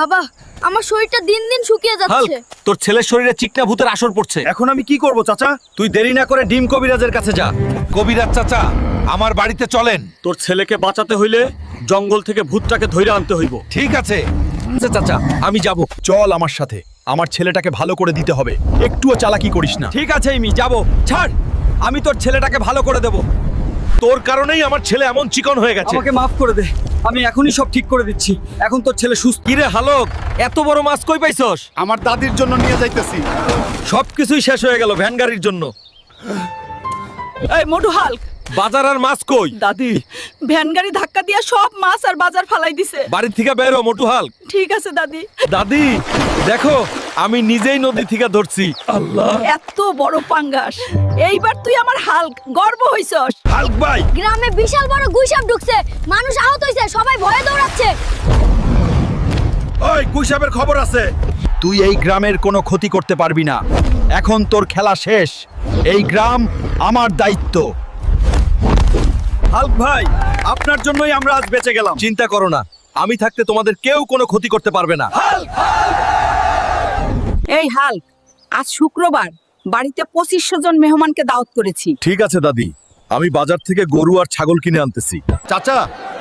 বাবা, আমার শরীরটা দিন দিন শুকিয়ে যাচ্ছে। তোর ছেলের শরীরে চিকনা ভূতের আসর পড়ছে। এখন আমি কি করব চাচা? তুই দেরি না করে ডিম কবিরাজের কাছে যা। কবিরাজ চাচা, আমার বাড়িতে চলেন। তোর ছেলেকে বাঁচাতে হইলে জঙ্গল থেকে ভূতটাকে ধইরা আনতে হইব। ঠিক আছে চাচা, আমি যাব। চল আমার সাথে, আমার ছেলেটাকে ভালো করে দিতে হবে, একটুও চালাকি করিস না। ঠিক আছে আমি যাব। ছাড়, আমি তোর ছেলেটাকে ভালো করে দেব। তোর কারণেই আমার ছেলে এমন চিকন হয়ে গেছে। আমাকে মাফ করে দে, আমি এখনই সব ঠিক করে দিচ্ছি। এখন তোর ছেলে সুস্থ। কিরে হালক, এত বড় মাছ কই পাইছস? আমার দাদির জন্য নিয়ে যাইতেছি। সবকিছুই শেষ হয়ে গেল ভ্যান গাড়ির জন্য। এই মোটু হাল্ক, বাজার আর মাছ কই? দাদি, ভ্যান গাড়ি ধাক্কা দিয়া সব মাছ আর বাজার ফালাই দিছে। বাড়ি থেকে বেরো মোটু হালক। ঠিক আছে দাদি। দাদি দেখো, আমি নিজেই নদী থেকে ধরছি। আল্লাহ, এত বড় পাঙ্গাস, এইবার তুই আমার হাল্ক, গর্ব হইছস। হাল্ক ভাই, গ্রামে বিশাল বড় গুইসাপ ঢুকছে, মানুষ আহত হইছে, সবাই ভয়ে দৌড়াচ্ছে। ওই কুইসাবের খবর আছে। তুই এই গ্রামের কোনো ক্ষতি করতে পারবি না। এখন তোর খেলা শেষ। এই গ্রাম আমার দায়িত্ব। হাল্ক ভাই, আপনার জন্যই আমরা আজ বেঁচে গেলাম। চিন্তা করো না, আমি থাকতে তোমাদের কেউ কোনো ক্ষতি করতে পারবে না। এই হাল্ক, আজ শুক্রবার, বাড়িতে 2500 জন মেহমানকে দাওয়াত করেছি। ঠিক আছে দাদি, আমি বাজার থেকে গরু আর ছাগল কিনে আনতেছি। চাচা,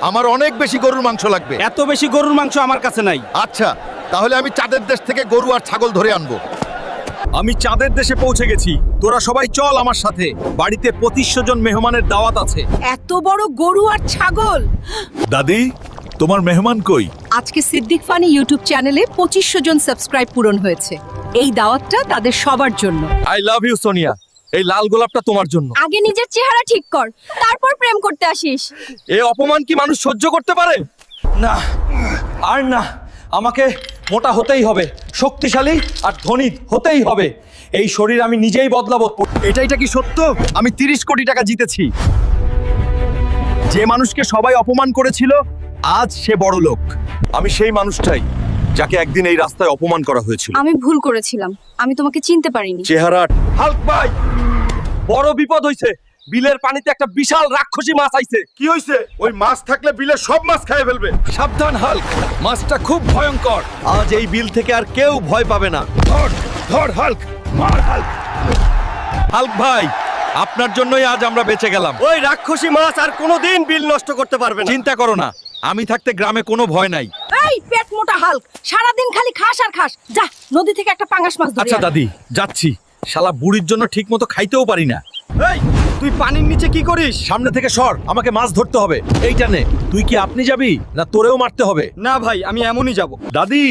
আমার অনেক বেশি গরুর মাংস লাগবে। এত বেশি গরুর মাংস আমার কাছে নাই। আচ্ছা, তাহলে আমি চাঁদের দেশ থেকে গরু আর ছাগল ধরে আনবো। আমি চাঁদের দেশে পৌঁছে গেছি। তোরা সবাই চল আমার সাথে, বাড়িতে 2500 জন মেহমানের দাওয়াত আছে। এত বড় গরু আর ছাগল। দাদি, তোমার মেহমান কই? আজকে সিদ্দিক ফানি ইউটিউব চ্যানেলে 2500 জন সাবস্ক্রাইব পূরণ হয়েছে। এই দাওয়াতটা তাদের সবার জন্য। আই লাভ ইউ সোনিয়া, এই লাল গোলাপটা তোমার জন্য। আগে নিজের চেহারা ঠিক কর, তারপর প্রেম করতে আসিস। এই অপমান কি মানুষ সহ্য করতে পারে? না, আর না, আমাকে মোটা হতেই হবে, শক্তিশালী আর ধনী হতেই হবে। এই শরীর আমি নিজেই বদলাবো। এটা কি সত্য? আমি 30 কোটি টাকা জিতেছি। যে মানুষকে সবাই অপমান করেছিল, আজ সে বড় লোক। আমি সেই মানুষটাই যাকে একদিন এই রাস্তায় অপমান করা হয়েছিল। আমি ভুল করেছিলাম, আমি তোমাকে চিনতে পারিনি। চেহারা। হাল্ক ভাই, বড় বিপদ হইছে। বিলের পানিতে একটা বিশাল রাক্ষসী মাছ আইছে। কি হইছে? ওই মাছ থাকলে বিলে সব মাছ খেয়ে ফেলবে। সাবধান হাল্ক, মাছটা খুব ভয়ঙ্কর। আজ এই বিল থেকে আর কেউ ভয় পাবে না। ধর ধর হাল্ক, মার হাল্ক। হাল্ক ভাই, আপনার জন্যই আজ আমরা বেঁচে গেলাম। ওই রাক্ষসী মাছ আর কোনোদিন বিল নষ্ট করতে পারবে না। চিন্তা করো না, আমি থাকতে গ্রামে কোনো ভয় নাই। এই পেট মোটা হাল্ক, সারাদিন খালি খাস আর খাস। যা, নদী থেকে একটা পাঙ্গাস মাছ ধরে আচ্ছা আন। দাদি, যাচ্ছি। শালা বুড়ির জন্য ঠিক মতো খাইতেও পারি না। এই, তুই পানির নিচে কি করিস? সামনে থেকে সর, আমাকে মাছ ধরতে হবে। এইটা নে। তুই কি আপনি যাবি না তোরেও মারতে হবে? না ভাই, আমি এমনই যাব। দাদি,